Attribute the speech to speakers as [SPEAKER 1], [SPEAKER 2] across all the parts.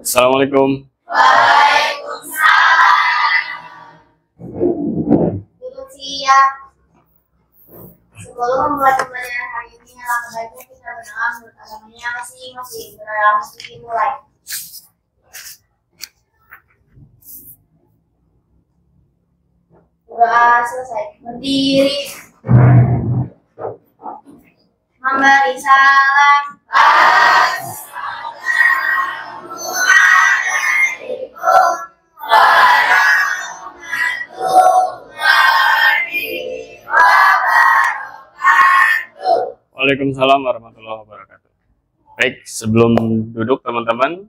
[SPEAKER 1] Assalamualaikum.
[SPEAKER 2] Waalaikumsalam. Duduk siap. Sebelum memulai pembelajaran hari ini, alangkah baiknya kita berdoa menurut agamanya masing-masing. Berdoa dimulai. Doa selesai. Berdiri. Memberi salam. Assalamualaikum warahmatullahi wabarakatuh.
[SPEAKER 1] Waalaikumsalam warahmatullahi wabarakatuh. Baik, sebelum duduk teman-teman,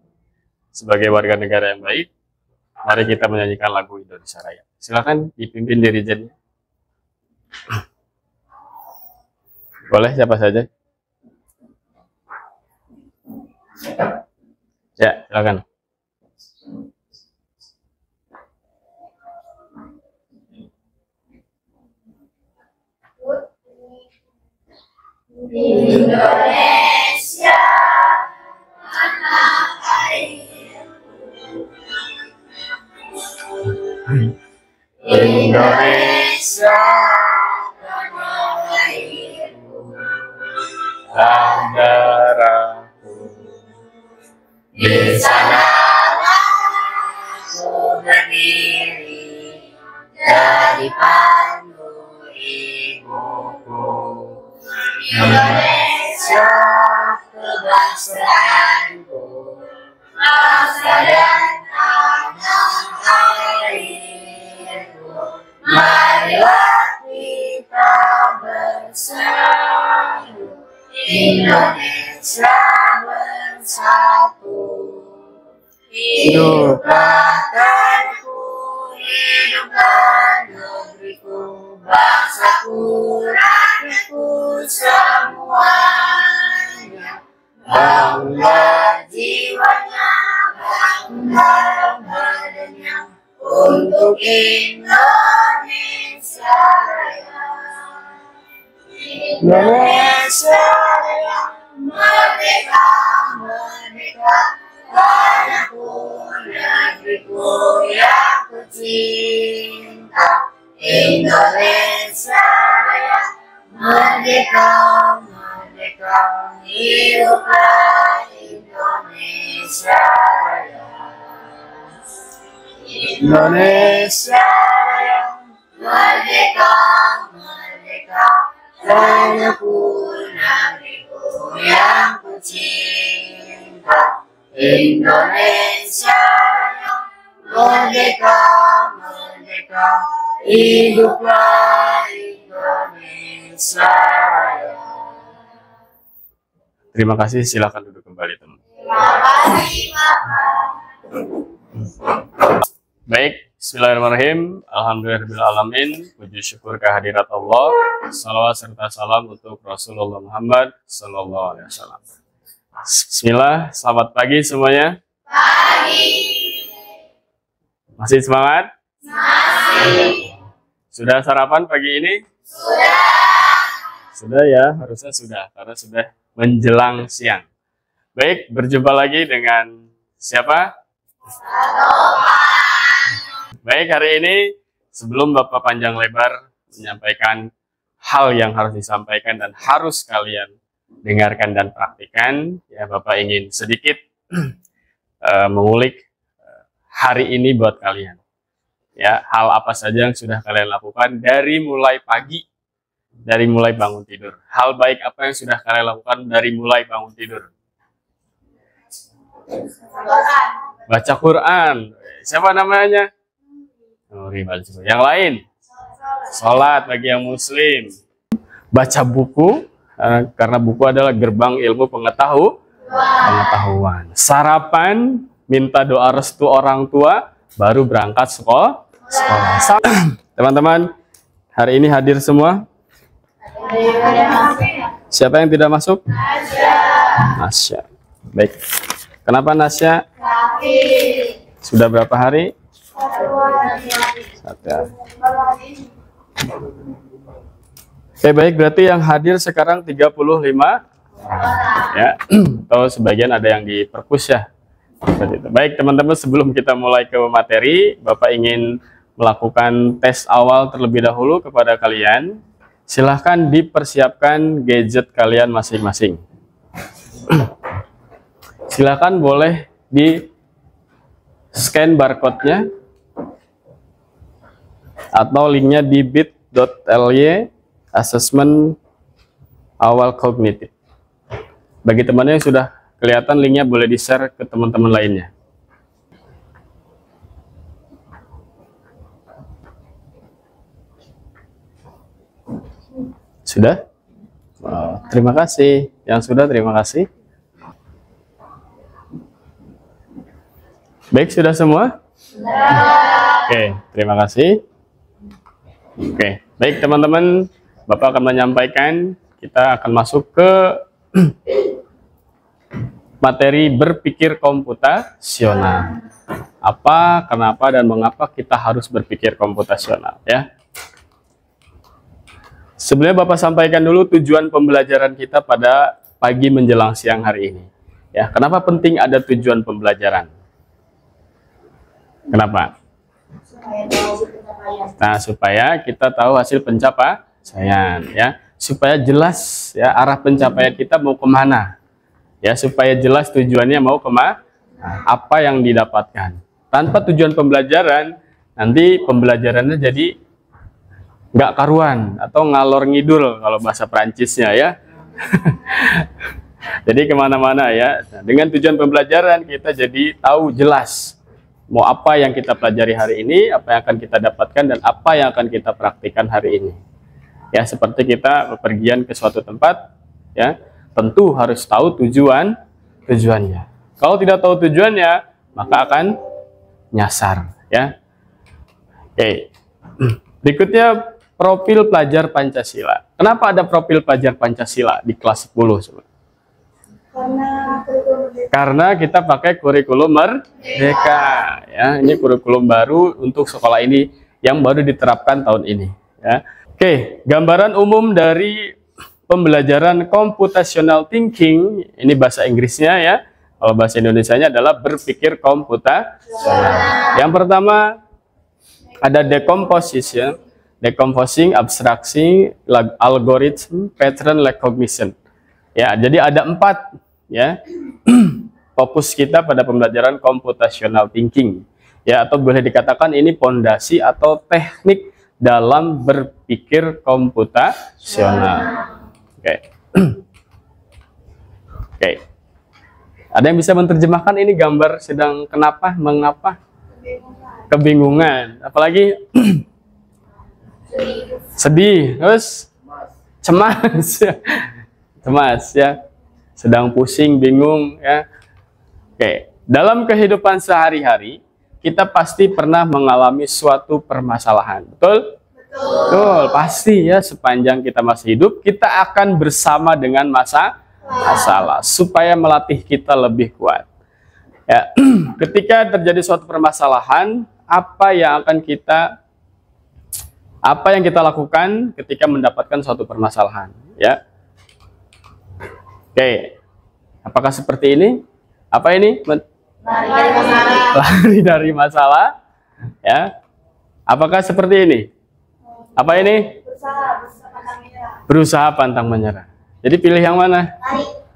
[SPEAKER 1] sebagai warga negara yang baik, mari kita menyanyikan lagu Indonesia Raya. Silakan dipimpin dirijennya. Boleh siapa saja? Ya, silakan.
[SPEAKER 2] Indonesia tanah air. Indonesia tanah airku.
[SPEAKER 1] Darahku.
[SPEAKER 2] Di sanalah aku berdiri, dari pandu ibuku. Indonesia kebangsaanku, bangsa dan tanah airku. Marilah kita bersatu, Indonesia bersatu. Hiduplah tanahku, hiduplah negeriku, bangsaku, rakyatku semuanya. Bangunlah jiwanya, bangunlah badannya, untuk Indonesia Raya. Indonesia Raya, merdeka, merdeka, tanahku, negeriku yang ku cinta. Indonesia Raya, merdeka, merdeka, hiduplah Indonesia Raya. Indonesia Raya, merdeka, merdeka, tanahku, negeriku yang ku cinta. Indonesia Raya, merdeka, merdeka, hiduplah Indonesia Raya.
[SPEAKER 1] Terima kasih, silakan duduk kembali teman.
[SPEAKER 2] Terima kasih Bapak.
[SPEAKER 1] Baik, bismillahirrahmanirrahim. Alhamdulillahirrahmanirrahim. Puji syukur kehadirat Allah. Salawat serta salam untuk Rasulullah Muhammad Sallallahu Alaihi Wasallam. Bismillah, selamat pagi semuanya.
[SPEAKER 2] Pagi.
[SPEAKER 1] Masih semangat?
[SPEAKER 2] Masih.
[SPEAKER 1] Sudah sarapan pagi ini?
[SPEAKER 2] Sudah.
[SPEAKER 1] Sudah ya, harusnya sudah, karena sudah menjelang siang. Baik, berjumpa lagi dengan siapa? Baik, hari ini sebelum Bapak panjang lebar menyampaikan hal yang harus disampaikan dan harus kalian dengarkan dan praktikkan, ya Bapak ingin sedikit mengulik hari ini buat kalian. Ya, hal apa saja yang sudah kalian lakukan dari mulai pagi, dari mulai bangun tidur. Hal baik apa yang sudah kalian lakukan dari mulai bangun tidur? Baca Quran. Siapa namanya? Yang lain? Sholat bagi yang muslim. Baca buku, karena buku adalah gerbang ilmu pengetahuan. Sarapan, minta doa restu orang tua, baru berangkat sekolah. Teman-teman, hari ini hadir semua? Siapa yang tidak masuk? Nasya. Baik. Kenapa Nasya? Sudah berapa hari? 1 hari. Oke, baik, berarti yang hadir sekarang 35 ya. Atau sebagian ada yang di perpus ya. Seperti itu. Baik teman-teman, sebelum kita mulai ke materi, Bapak ingin melakukan tes awal terlebih dahulu kepada kalian. Silahkan dipersiapkan gadget kalian masing-masing. Silahkan boleh di scan barcode-nya atau linknya di bit.ly assessment awal kognitif. Bagi teman yang sudah kelihatan linknya, boleh di-share ke teman-teman lainnya. Sudah? Oh, terima kasih. Yang sudah, terima kasih. Baik, sudah semua? Oke, terima kasih. Oke, baik teman-teman, Bapak akan menyampaikan, kita akan masuk ke materi berpikir komputasional. Apa, kenapa, dan mengapa kita harus berpikir komputasional, ya. Sebenarnya Bapak sampaikan dulu tujuan pembelajaran kita pada pagi menjelang siang hari ini. Ya, kenapa penting ada tujuan pembelajaran? Kenapa? Nah, supaya kita tahu hasil pencapaian, ya. Supaya jelas ya arah pencapaian kita mau kemana. Ya, supaya jelas tujuannya mau kemana, apa yang didapatkan. Tanpa tujuan pembelajaran, nanti pembelajarannya jadi nggak karuan atau ngalor ngidul kalau bahasa Perancisnya, ya. Jadi kemana-mana, ya. Nah, dengan tujuan pembelajaran kita jadi tahu jelas mau apa yang kita pelajari hari ini, apa yang akan kita dapatkan, dan apa yang akan kita praktikkan hari ini. Ya, seperti kita bepergian ke suatu tempat, ya, tentu harus tahu tujuannya. Kalau tidak tahu tujuannya, maka akan nyasar, ya. Oke. Berikutnya profil pelajar Pancasila. Kenapa ada profil pelajar Pancasila di kelas 10? Karena kita pakai kurikulum Merdeka, ya. Ini kurikulum baru untuk sekolah ini yang baru diterapkan tahun ini, ya. Oke, gambaran umum dari pembelajaran computational thinking, ini bahasa Inggrisnya, ya. Kalau bahasa Indonesianya adalah berpikir komputasional. Yang pertama ada decomposition, decomposing, abstraksi, algorithm, pattern recognition. Ya, jadi ada 4, ya. Fokus kita pada pembelajaran computational thinking, ya, atau boleh dikatakan ini pondasi atau teknik dalam berpikir komputasional. Oke. Oke. Ada yang bisa menerjemahkan ini gambar sedang kenapa, mengapa? Kebingungan. Apalagi sedih, terus cemas, cemas, ya. Sedang pusing, bingung, ya. Oke. Dalam kehidupan sehari-hari, kita pasti pernah mengalami suatu permasalahan. Betul? Betul, pasti, ya. Sepanjang kita masih hidup, kita akan bersama dengan masalah supaya melatih kita lebih kuat. Ya, ketika terjadi suatu permasalahan, apa yang kita lakukan ketika mendapatkan suatu permasalahan, ya? Oke. Apakah seperti ini? Apa ini? Lari dari masalah, ya. Apakah seperti ini? Apa ini? Berusaha pantang menyerah. Jadi pilih yang mana?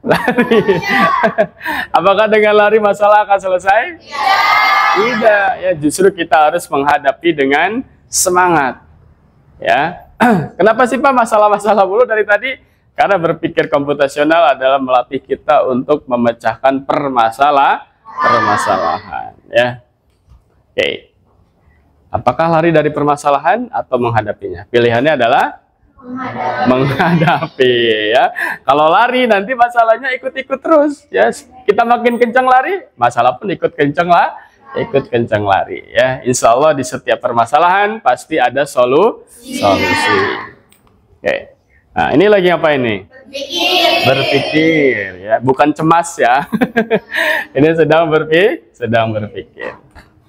[SPEAKER 1] Lari. Apakah dengan lari masalah akan selesai? Tidak. Ya, justru kita harus menghadapi dengan semangat, ya. Kenapa sih Pak masalah-masalah mulu dari tadi? Karena berpikir komputasional adalah melatih kita untuk memecahkan permasalahan, ya. Oke. Apakah lari dari permasalahan atau menghadapinya? Pilihannya adalah menghadapi, ya. Kalau lari nanti masalahnya ikut-ikut terus, ya. Kita makin kencang lari, masalah pun ikut kencang lari, ya. Insya Allah di setiap permasalahan pasti ada solusi. Oke. Nah, ini lagi apa ini? Berpikir, ya. Bukan cemas, ya. Ini sedang berpikir.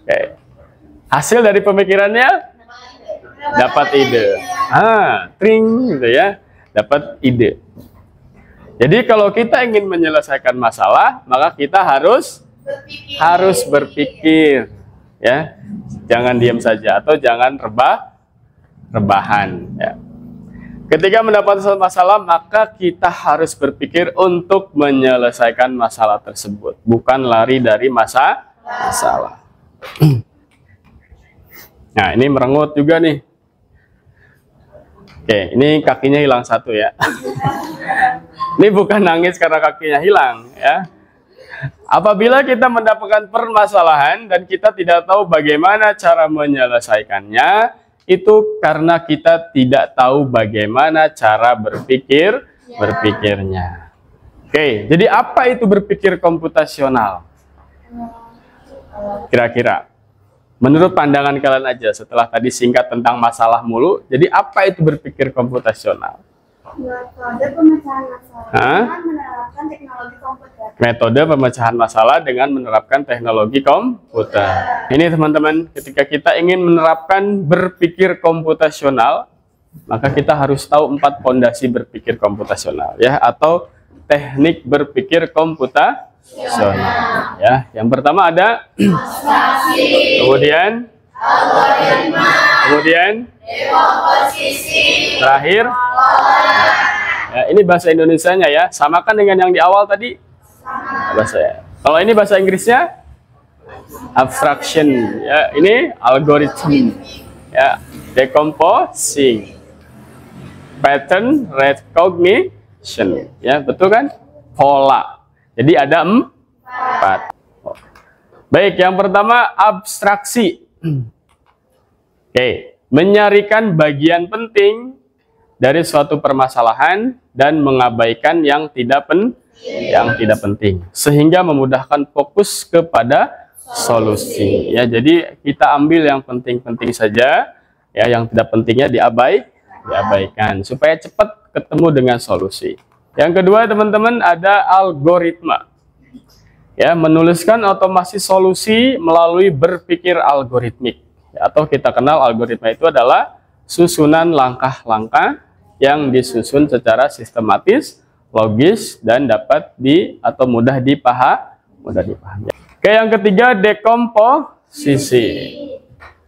[SPEAKER 1] Oke. Hasil dari pemikirannya dapat ide. Tring, gitu, ya. Dapat ide. Jadi kalau kita ingin menyelesaikan masalah, maka kita harus
[SPEAKER 2] berpikir.
[SPEAKER 1] Harus berpikir, ya. Jangan diam saja atau jangan rebahan, ya. Ketika mendapatkan masalah, maka kita harus berpikir untuk menyelesaikan masalah tersebut, bukan lari dari masalah. Nah, ini merengut juga nih. Oke, ini kakinya hilang satu ya. Ini bukan nangis karena kakinya hilang, ya. Apabila kita mendapatkan permasalahan dan kita tidak tahu bagaimana cara menyelesaikannya, itu karena kita tidak tahu bagaimana cara berpikirnya. Oke, jadi apa itu berpikir komputasional? Kira-kira, menurut pandangan kalian aja, setelah tadi singkat tentang masalah mulu, jadi apa itu berpikir komputasional?
[SPEAKER 2] Metode pemecahan masalah dengan menerapkan teknologi komputer.
[SPEAKER 1] Metode pemecahan masalah dengan menerapkan teknologi komputer. Ini teman-teman, ketika kita ingin menerapkan berpikir komputasional, maka kita harus tahu 4 pondasi berpikir komputasional, ya, atau teknik berpikir komputasional. Ya, yang pertama ada abstraksi, kemudian algoritma, kemudian dekomposisi, terakhir ya, ini bahasa Indonesianya ya, samakan dengan yang di awal tadi. Bahasa ya. Kalau ini bahasa Inggrisnya abstraction, ya, ini algorithm, ya, decomposing, pattern recognition, ya, betul kan? Pola. Jadi ada 4. Baik, yang pertama abstraksi. Oke, menyarikan bagian penting dari suatu permasalahan dan mengabaikan yang tidak penting, sehingga memudahkan fokus kepada solusi. Ya, jadi kita ambil yang penting-penting saja, ya, yang tidak pentingnya diabaikan supaya cepat ketemu dengan solusi. Yang kedua, teman-teman, ada algoritma. Ya, menuliskan otomasi solusi melalui berpikir algoritmik. Atau kita kenal algoritma itu adalah susunan langkah-langkah yang disusun secara sistematis, logis, dan dapat mudah dipahami. Oke, yang ketiga dekomposisi.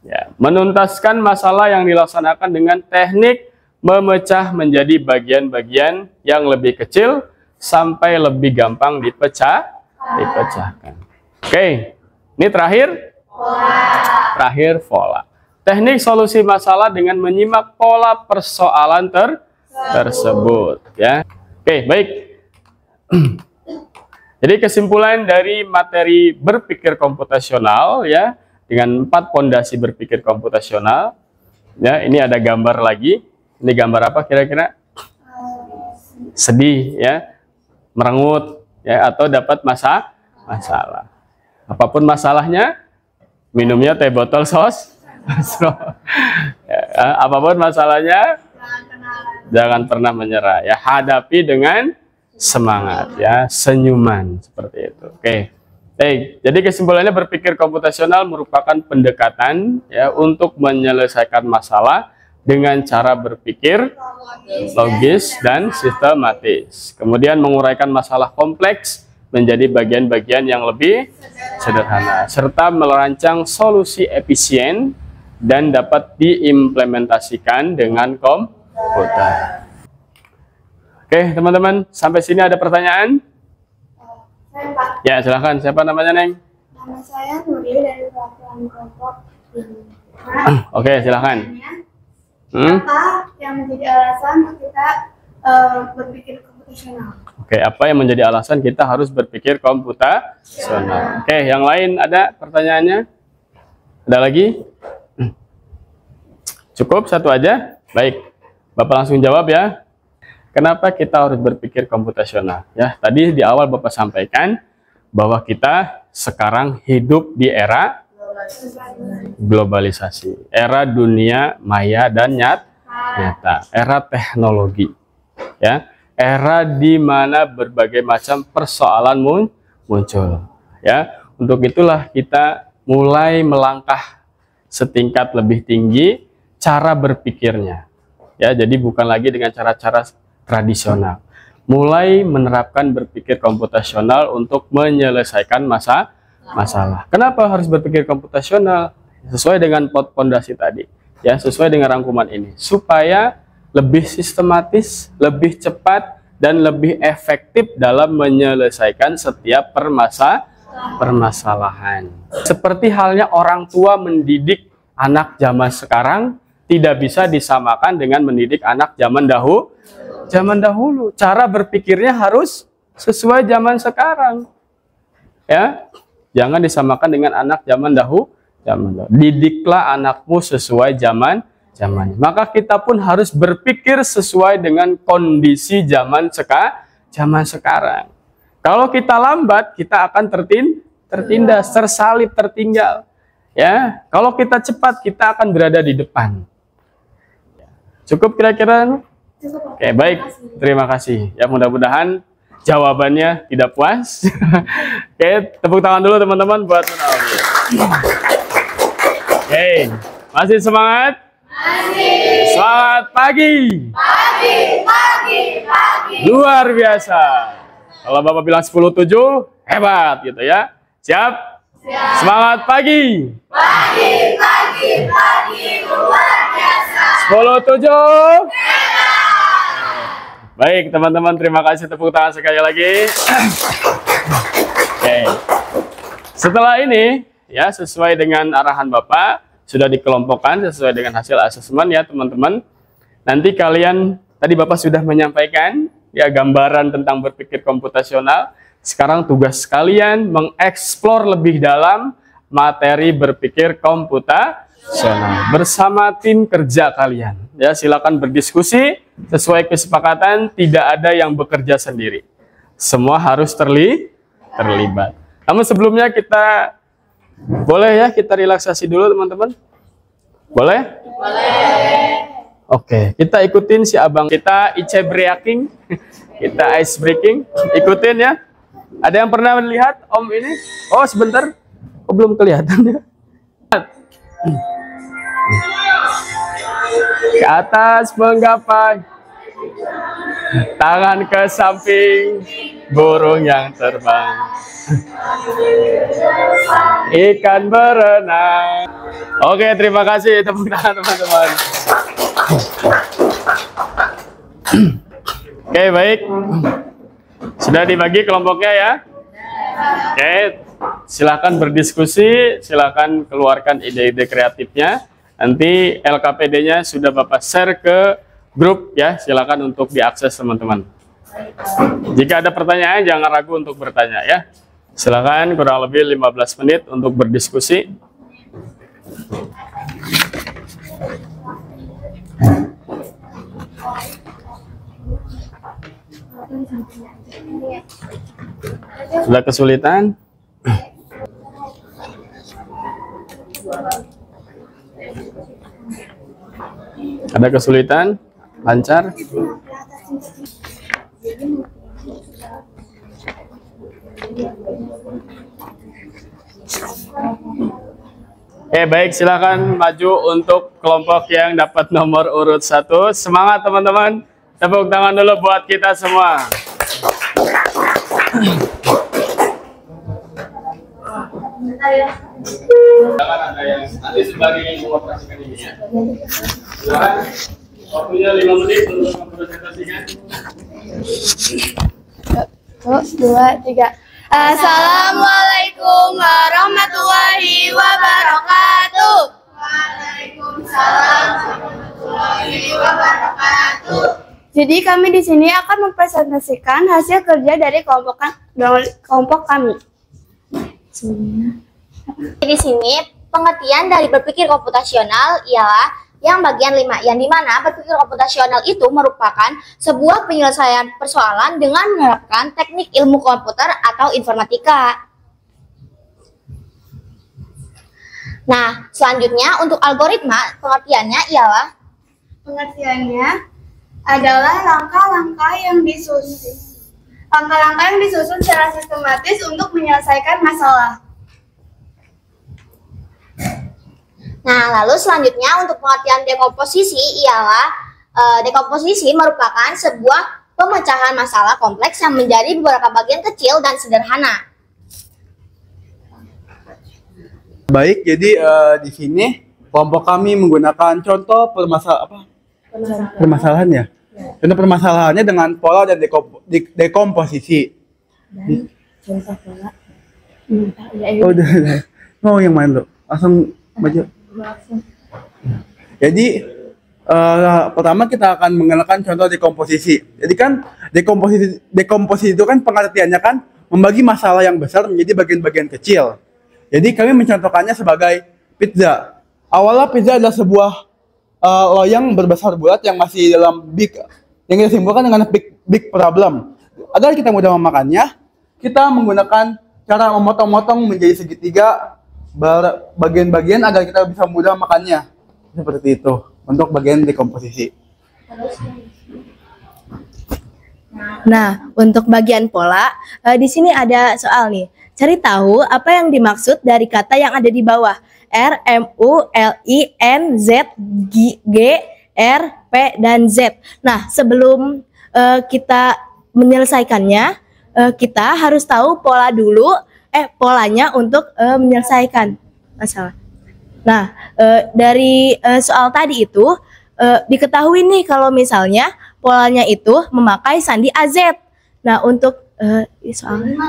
[SPEAKER 1] Ya, menuntaskan masalah yang dilaksanakan dengan teknik memecah menjadi bagian-bagian yang lebih kecil sampai lebih gampang dipecahkan. Oke, ini terakhir pola. Teknik solusi masalah dengan menyimak pola persoalan tersebut, ya. Oke, baik. Jadi kesimpulan dari materi berpikir komputasional, ya, dengan 4 pondasi berpikir komputasional, ya. Ini ada gambar lagi. Ini gambar apa kira-kira? Sedih, ya, merengut, ya, atau dapat masalah. Apapun masalahnya, minumnya teh botol sos. Ya, apapun masalahnya, jangan pernah menyerah, ya, hadapi dengan semangat, ya, senyuman, seperti itu. Oke. Jadi kesimpulannya berpikir komputasional merupakan pendekatan, ya, untuk menyelesaikan masalah dengan cara berpikir logis dan sistematis. Kemudian menguraikan masalah kompleks menjadi bagian-bagian yang lebih sederhana, serta merancang solusi efisien dan dapat diimplementasikan dengan komputer. Oke, teman-teman, sampai sini ada pertanyaan?
[SPEAKER 2] Saya, Pak.
[SPEAKER 1] Ya, silahkan. Siapa namanya, Neng?
[SPEAKER 2] Nama saya Nuril dari perwakilan kelompok ini.
[SPEAKER 1] Oke, silahkan.
[SPEAKER 2] Apa yang menjadi alasan kita berpikir komputasional?
[SPEAKER 1] Oke, apa yang menjadi alasan kita harus berpikir komputasional? Oke, yang lain ada pertanyaannya? Ada lagi? Cukup satu aja? Baik, Bapak langsung jawab ya. Kenapa kita harus berpikir komputasional? Ya, tadi di awal Bapak sampaikan bahwa kita sekarang hidup di era globalisasi, era dunia maya dan nyata, era teknologi, ya, era di mana berbagai macam persoalan muncul, ya. Untuk itulah kita mulai melangkah setingkat lebih tinggi cara berpikirnya, ya. Jadi bukan lagi dengan cara-cara tradisional, mulai menerapkan berpikir komputasional untuk menyelesaikan masalah. Kenapa harus berpikir komputasional? Sesuai dengan pondasi tadi, ya, sesuai dengan rangkuman ini, supaya lebih sistematis, lebih cepat, dan lebih efektif dalam menyelesaikan setiap permasalahan. Seperti halnya orang tua mendidik anak zaman sekarang tidak bisa disamakan dengan mendidik anak zaman dahulu. Cara berpikirnya harus sesuai zaman sekarang. Ya, jangan disamakan dengan anak zaman dahulu. Didiklah anakmu sesuai zamannya. Maka kita pun harus berpikir sesuai dengan kondisi zaman sekarang. Kalau kita lambat, kita akan tertindas, tersalib, tertinggal. Ya, kalau kita cepat, kita akan berada di depan. Cukup kira-kira? Oke, baik. Terima kasih. Ya, mudah-mudahan jawabannya tidak puas. Oke, tepuk tangan dulu teman-teman buat Munawi. Oke, masih semangat? Masih. Selamat pagi. Pagi. Luar biasa. Kalau Bapak bilang 10-7, hebat gitu ya. Siap? Siap. Semangat pagi. Pagi, luar biasa. 10-7. Baik teman-teman, terima kasih, tepuk tangan sekali lagi. Oke. Setelah ini, ya, sesuai dengan arahan Bapak, sudah dikelompokkan sesuai dengan hasil asesmen ya teman-teman. Nanti kalian, tadi Bapak sudah menyampaikan ya gambaran tentang berpikir komputasional. Sekarang tugas kalian mengeksplor lebih dalam materi berpikir komputasional bersama tim kerja kalian. Ya, silakan berdiskusi sesuai kesepakatan, tidak ada yang bekerja sendiri. Semua harus terlibat. Namun sebelumnya kita boleh ya kita relaksasi dulu teman-teman? Boleh? Boleh. Oke, kita ikutin si abang kita ice breaking, kita ice breaking, ikutin ya. Ada yang pernah melihat Om ini? Oh sebentar, oh, belum kelihatan ya. Ke atas menggapai, tangan ke samping, burung yang terbang, ikan berenang. Oke, terima kasih, tepuk tangan teman-teman. Oke, baik. Sudah dibagi kelompoknya ya. Oke, silakan berdiskusi, silakan keluarkan ide-ide kreatifnya. Nanti LKPD-nya sudah Bapak share ke grup ya, silakan untuk diakses teman-teman. Jika ada pertanyaan jangan ragu untuk bertanya ya. Silakan, kurang lebih 15 menit untuk berdiskusi. Sudah kesulitan? Ada kesulitan? Lancar? Oke, baik, silakan maju untuk kelompok yang dapat nomor urut 1. Semangat teman-teman. Tepuk tangan dulu buat kita semua. Silakan ada yang nanti sebagai mengoperasikan ini ya. Silakan. Waktunya 5 menit untuk mempresentasikan.
[SPEAKER 2] 1, 2, 3. Assalamualaikum warahmatullahi wabarakatuh. Waalaikumsalam warahmatullahi wabarakatuh. Jadi kami di sini akan mempresentasikan hasil kerja dari kelompok kami.
[SPEAKER 3] Di sini pengertian dari berpikir komputasional ialah yang bagian 5, yang dimana berpikir komputasional itu merupakan sebuah penyelesaian persoalan dengan menerapkan teknik ilmu komputer atau informatika. Nah, selanjutnya untuk algoritma, pengertiannya
[SPEAKER 2] adalah langkah-langkah yang disusun secara sistematis untuk menyelesaikan masalah.
[SPEAKER 3] Nah, lalu selanjutnya untuk pengertian dekomposisi ialah dekomposisi merupakan sebuah pemecahan masalah kompleks yang menjadi beberapa bagian kecil dan sederhana.
[SPEAKER 4] Baik, jadi di sini kelompok kami menggunakan contoh permasalahan ya. Contoh permasalahannya dengan pola dan dekomposisi.
[SPEAKER 2] Contoh pola.
[SPEAKER 4] Oh, udah. Mau yang mana lo? Langsung maju. Jadi pertama kita akan mengenalkan contoh dekomposisi. Jadi kan dekomposisi itu kan pengertiannya kan membagi masalah yang besar menjadi bagian-bagian kecil. Jadi kami mencontohkannya sebagai pizza. Awalnya pizza adalah sebuah loyang berbesar bulat yang masih dalam yang kita simpulkan dengan big problem. Agar kita mudah memakannya, kita menggunakan cara memotong-motong menjadi segitiga bagian-bagian agar kita bisa mudah makannya. Seperti itu untuk bagian dekomposisi.
[SPEAKER 5] Nah, untuk bagian pola, di sini ada soal nih. Cari tahu apa yang dimaksud dari kata yang ada di bawah. R, M, U, L, I, N, Z, G, R, P, dan Z. Nah, sebelum kita menyelesaikannya, kita harus tahu pola dulu, polanya untuk menyelesaikan masalah. Nah, dari soal tadi itu, diketahui nih kalau misalnya polanya itu memakai sandi AZ. Nah, untuk soalnya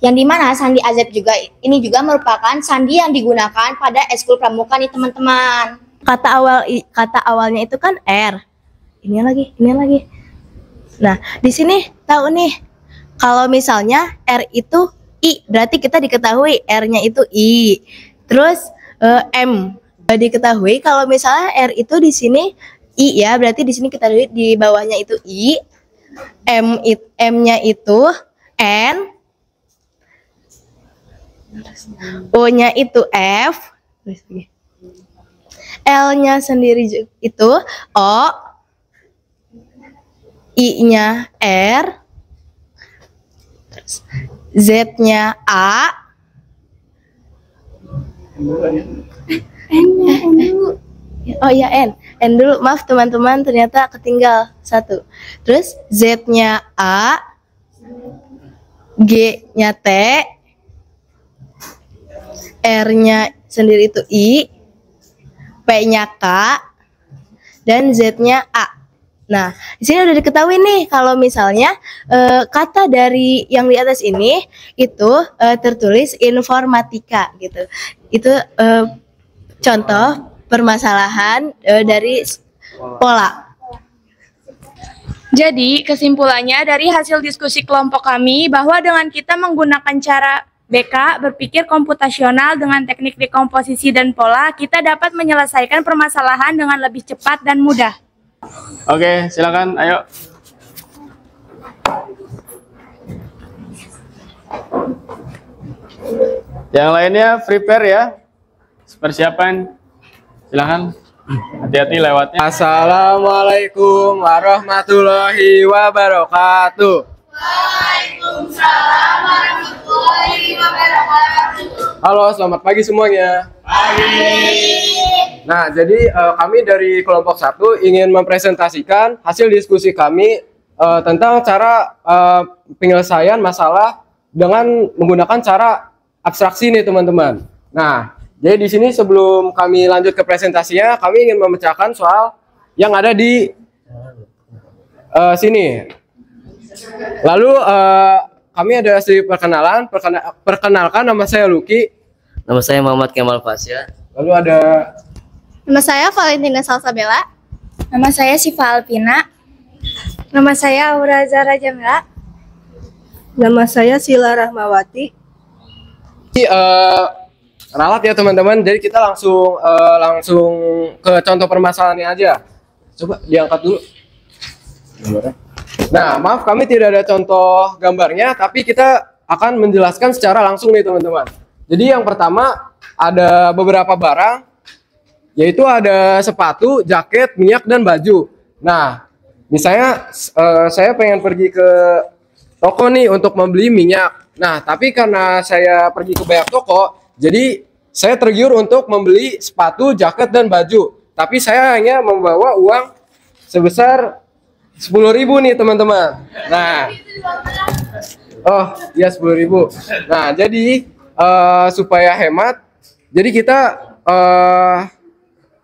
[SPEAKER 3] Yang dimana sandi AZ juga ini juga merupakan sandi yang digunakan pada ekskul pramuka nih teman-teman.
[SPEAKER 5] kata awalnya itu kan R. Ini lagi. Nah, di sini tahu nih kalau misalnya R itu I, berarti kita diketahui R-nya itu I. Terus M diketahui kalau misalnya R itu di sini I ya, berarti di sini kita lihat di bawahnya itu I. M-nya itu N. O-nya itu F. L-nya sendiri itu O. I-nya R. Z-nya A.
[SPEAKER 2] N dulu.
[SPEAKER 5] Oh ya N dulu, maaf teman-teman, ternyata ketinggal satu. Terus Z-nya A. G-nya T. R-nya sendiri itu I. P-nya K. Dan Z-nya A. Nah, di sini udah diketahui nih kalau misalnya kata dari yang di atas ini itu tertulis informatika gitu. Itu contoh permasalahan dari pola.
[SPEAKER 6] Jadi, kesimpulannya dari hasil diskusi kelompok kami bahwa dengan kita menggunakan cara BK, berpikir komputasional dengan teknik dekomposisi dan pola, kita dapat menyelesaikan permasalahan dengan lebih cepat dan mudah.
[SPEAKER 1] Oke, silakan, ayo. Yang lainnya prepare ya. Persiapan. Silakan. Hati-hati lewatnya.
[SPEAKER 7] Assalamualaikum warahmatullahi wabarakatuh.
[SPEAKER 2] Waalaikumsalam warahmatullahi wabarakatuh.
[SPEAKER 7] Halo, selamat pagi semuanya. Nah, jadi kami dari kelompok 1 ingin mempresentasikan hasil diskusi kami tentang cara penyelesaian masalah dengan menggunakan cara abstraksi nih teman-teman. Nah, jadi di sini sebelum kami lanjut ke presentasinya, kami ingin memecahkan soal yang ada di sini. Lalu kami ada sedikit perkenalan. Perkenalkan, nama saya Lucky.
[SPEAKER 8] Nama saya Muhammad Kemal Fasya.
[SPEAKER 7] Lalu ada
[SPEAKER 2] Nama saya Valentina Salsabella.
[SPEAKER 6] Nama saya Siva Alpina.
[SPEAKER 2] Nama saya Aura Zara Jamila.
[SPEAKER 5] Nama saya Sila Rahmawati.
[SPEAKER 7] ralat ya teman-teman. Jadi kita langsung ke contoh permasalahannya aja. Coba diangkat dulu. Nah, maaf kami tidak ada contoh gambarnya, tapi kita akan menjelaskan secara langsung nih teman-teman. Jadi yang pertama ada beberapa barang, yaitu ada sepatu, jaket, minyak, dan baju. Nah, misalnya saya pengen pergi ke toko nih untuk membeli minyak. Nah, tapi karena saya pergi ke banyak toko, jadi saya tergiur untuk membeli sepatu, jaket, dan baju. Tapi saya hanya membawa uang sebesar 10.000 nih teman-teman. Nah, Oh, ya 10.000. Nah, jadi supaya hemat, jadi kita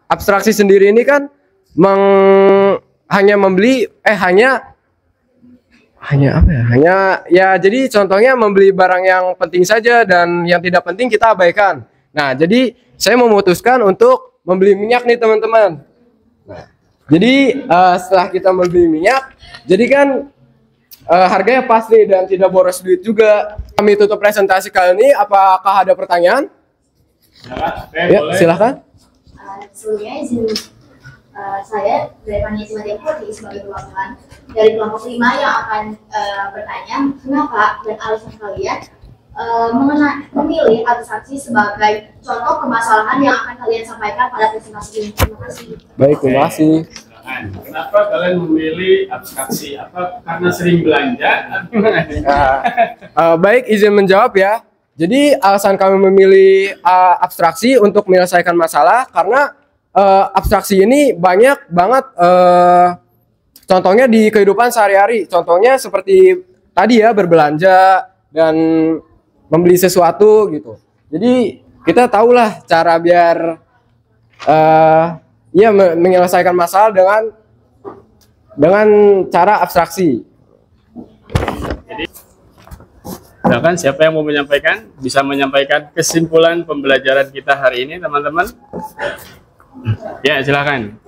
[SPEAKER 7] abstraksi sendiri ini kan hanya membeli hanya apa ya? Jadi contohnya membeli barang yang penting saja dan yang tidak penting kita abaikan. Nah, jadi saya memutuskan untuk membeli minyak nih, teman-teman. Nah, jadi setelah kita membeli minyak, jadi kan harganya pas nih dan tidak boros duit juga. Kami tutup presentasi kali ini. Apakah ada pertanyaan? Ya, silakan.
[SPEAKER 3] Sebelumnya izin saya dari Panitia Deputi sebagai perwakilan dari kelompok 5 yang akan bertanya kenapa dan alasan kalian memilih abstraksi sebagai contoh permasalahan yang akan kalian sampaikan pada presentasi ini. Terima kasih.
[SPEAKER 7] Baik, terima kasih.
[SPEAKER 1] Kenapa kalian memilih abstraksi? Apa karena sering belanja?
[SPEAKER 7] Baik, izin menjawab ya. Jadi alasan kami memilih abstraksi untuk menyelesaikan masalah karena abstraksi ini banyak banget contohnya di kehidupan sehari-hari. Contohnya seperti tadi ya, berbelanja dan membeli sesuatu gitu. Jadi kita tahulah cara biar menyelesaikan masalah dengan cara abstraksi.
[SPEAKER 1] Silakan, siapa yang mau menyampaikan? Bisa menyampaikan kesimpulan pembelajaran kita hari ini, teman-teman? Ya, silakan.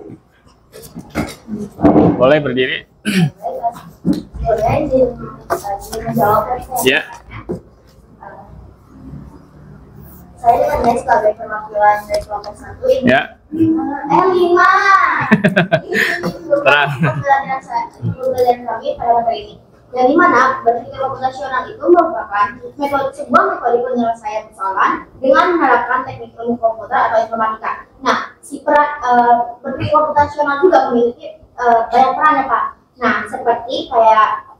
[SPEAKER 1] Boleh berdiri. Ya.
[SPEAKER 3] Saya dengan sebagai perwakilan dari kelompok 1 ini.
[SPEAKER 1] Ya.
[SPEAKER 3] 5.
[SPEAKER 1] Terang.
[SPEAKER 3] Pembelajaran kami pada materi ini. Yang dimana berpikir komputasional itu merupakan sebuah metode penyelesaian persoalan dengan menerapkan teknik ilmu komputer atau informatika. Nah, berpikir komputasional juga memiliki banyak peran ya Pak. Nah, seperti kayak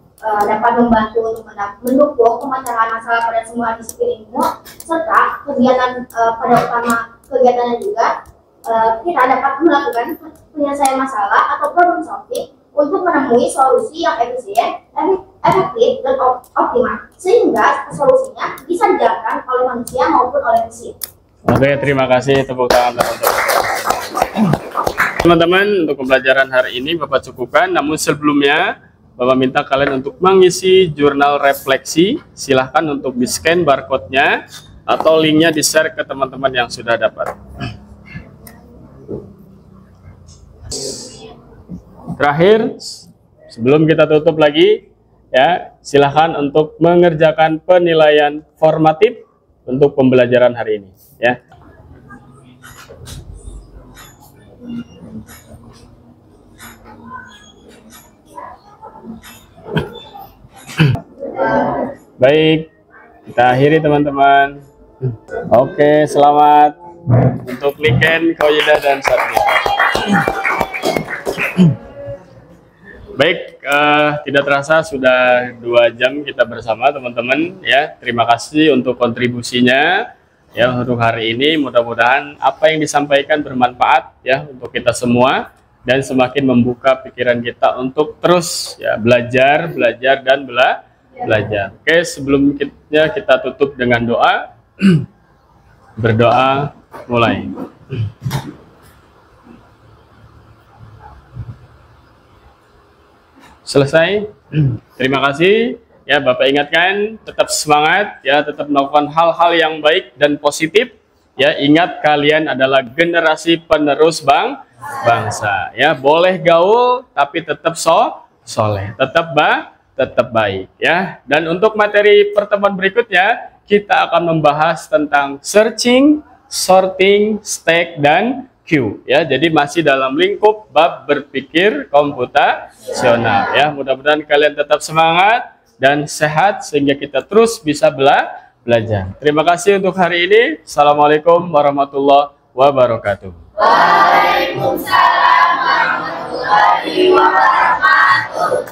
[SPEAKER 3] dapat membantu untuk mendukung pemecahan masalah pada semua disiplin ilmu, serta kegiatan pada utama kegiatannya juga kita dapat melakukan penyelesaian masalah atau problem solving untuk menemui solusi yang efisien, efektif, dan optimal, sehingga solusinya bisa dijalankan oleh manusia maupun oleh mesin.
[SPEAKER 1] Oke, terima kasih. Tepuk tangan teman-teman. Untuk pembelajaran hari ini Bapak cukupkan, namun sebelumnya Bapak minta kalian untuk mengisi jurnal refleksi. Silahkan untuk di-scan barcode-nya atau linknya di-share ke teman-teman yang sudah dapat. Terakhir, sebelum kita tutup lagi, ya, silahkan untuk mengerjakan penilaian formatif untuk pembelajaran hari ini, ya. Baik, kita akhiri teman-teman. Oke, selamat untuk Niken, Koyida, dan Satria. Baik, tidak terasa sudah 2 jam kita bersama teman-teman, ya. Terima kasih untuk kontribusinya ya untuk hari ini. Mudah-mudahan apa yang disampaikan bermanfaat ya untuk kita semua dan semakin membuka pikiran kita untuk terus ya belajar dan belajar. Oke, sebelumnya kita tutup dengan doa. Berdoa mulai. Selesai. Terima kasih ya, Bapak ingatkan tetap semangat ya, tetap melakukan hal-hal yang baik dan positif ya. Ingat kalian adalah generasi penerus bangsa ya. Boleh gaul tapi tetap soleh, tetap baik ya. Dan untuk materi pertemuan berikutnya kita akan membahas tentang searching, sorting, stack, dan queue ya. Jadi masih dalam lingkup bab berpikir komputasional ya. Mudah-mudahan kalian tetap semangat dan sehat sehingga kita terus bisa belajar. Terima kasih untuk hari ini. Assalamualaikum warahmatullahi wabarakatuh.
[SPEAKER 3] Waalaikumsalam warahmatullahi wabarakatuh.